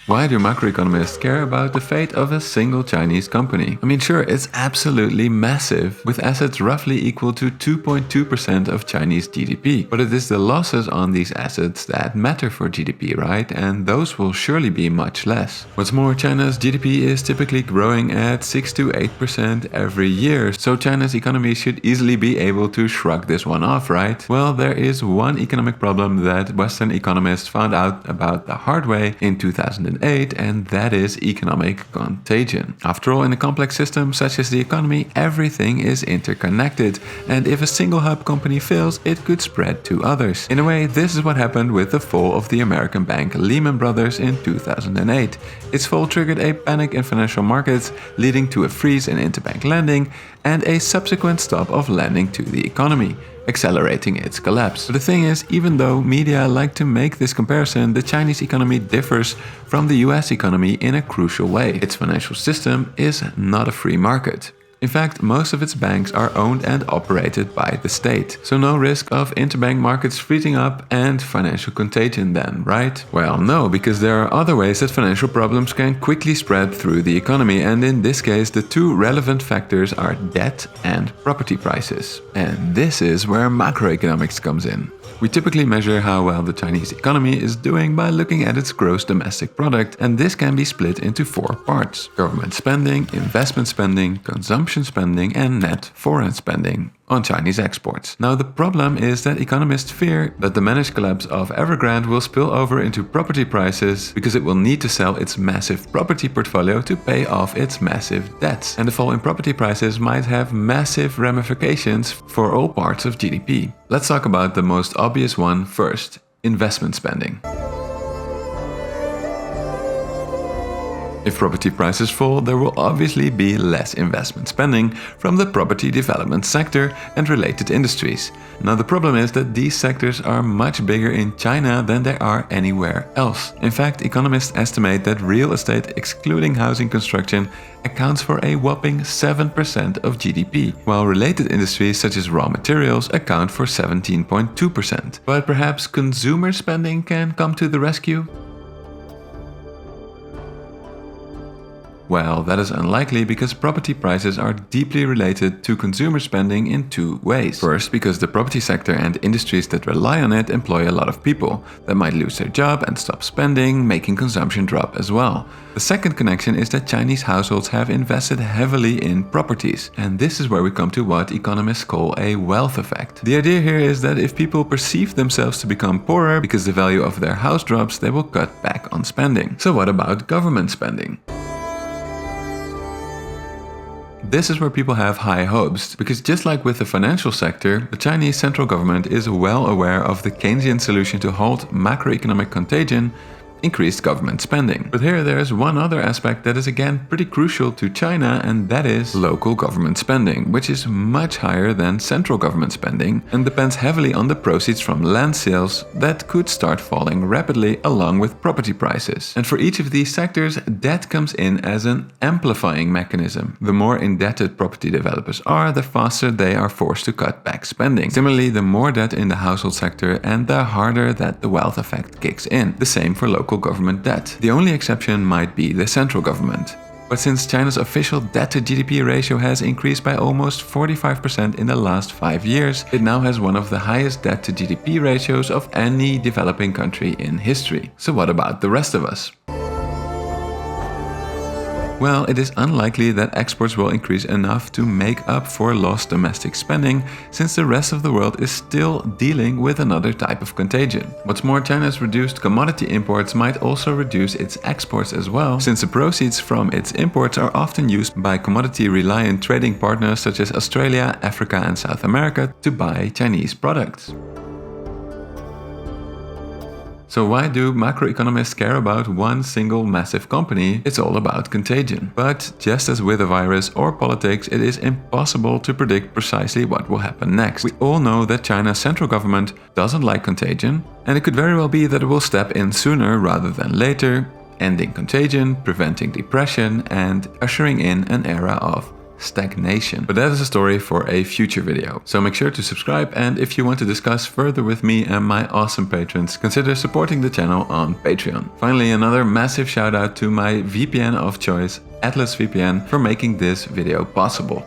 Why do macroeconomists care about the fate of a single Chinese company? I mean, sure, it's absolutely massive, with assets roughly equal to 2.2% of Chinese GDP. But it is the losses on these assets that matter for GDP, right? And those will surely be much less. What's more, China's GDP is typically growing at 6 to 8% every year, so China's economy should easily be able to shrug this one off, right? Well, there is one economic problem that Western economists found out about the hard way in 2008, and that is economic contagion. After all, in a complex system such as the economy, everything is interconnected, and if a single hub company fails, it could spread to others. In a way, this is what happened with the fall of the American bank Lehman Brothers in 2008. Its fall triggered a panic in financial markets, leading to a freeze in interbank lending and a subsequent stop of lending to the economy, accelerating its collapse. But the thing is, even though media like to make this comparison, the Chinese economy differs from the US economy in a crucial way. Its financial system is not a free market. In fact, most of its banks are owned and operated by the state. So no risk of interbank markets freezing up and financial contagion then, right? Well, no, because there are other ways that financial problems can quickly spread through the economy, and in this case the two relevant factors are debt and property prices. And this is where macroeconomics comes in. We typically measure how well the Chinese economy is doing by looking at its gross domestic product, and this can be split into 4 parts: government spending, investment spending, consumption spending, and net foreign spending on Chinese exports. Now, the problem is that economists fear that the managed collapse of Evergrande will spill over into property prices because it will need to sell its massive property portfolio to pay off its massive debts. And the fall in property prices might have massive ramifications for all parts of GDP. Let's talk about the most obvious one first: investment spending. If property prices fall, there will obviously be less investment spending from the property development sector and related industries. Now, the problem is that these sectors are much bigger in China than they are anywhere else. In fact, economists estimate that real estate, excluding housing construction, accounts for a whopping 7% of GDP, while related industries such as raw materials account for 17.2%. But perhaps consumer spending can come to the rescue? Well, that is unlikely because property prices are deeply related to consumer spending in 2 ways. First, because the property sector and industries that rely on it employ a lot of people that might lose their job and stop spending, making consumption drop as well. The second connection is that Chinese households have invested heavily in properties, and this is where we come to what economists call a wealth effect. The idea here is that if people perceive themselves to become poorer because the value of their house drops, they will cut back on spending. So what about government spending? This is where people have high hopes, because just like with the financial sector, the Chinese central government is well aware of the Keynesian solution to halt macroeconomic contagion: increased government spending. But here there is one other aspect that is again pretty crucial to China, and that is local government spending, which is much higher than central government spending and depends heavily on the proceeds from land sales that could start falling rapidly along with property prices. And for each of these sectors, debt comes in as an amplifying mechanism. The more indebted property developers are, the faster they are forced to cut back spending. Similarly, the more debt in the household sector and the harder that the wealth effect kicks in. The same for local government debt. The only exception might be the central government. But since China's official debt-to-GDP ratio has increased by almost 45% in the last 5 years, it now has one of the highest debt-to-GDP ratios of any developing country in history. So what about the rest of us? Well, it is unlikely that exports will increase enough to make up for lost domestic spending, since the rest of the world is still dealing with another type of contagion. What's more, China's reduced commodity imports might also reduce its exports as well, since the proceeds from its imports are often used by commodity-reliant trading partners such as Australia, Africa, and South America to buy Chinese products. So why do macroeconomists care about one single massive company? It's all about contagion. But just as with a virus or politics, it is impossible to predict precisely what will happen next. We all know that China's central government doesn't like contagion, and it could very well be that it will step in sooner rather than later, ending contagion, preventing depression, and ushering in an era of stagnation. But that is a story for a future video. So make sure to subscribe, and if you want to discuss further with me and my awesome patrons, consider supporting the channel on Patreon. Finally, another massive shout out to my VPN of choice, Atlas VPN, for making this video possible.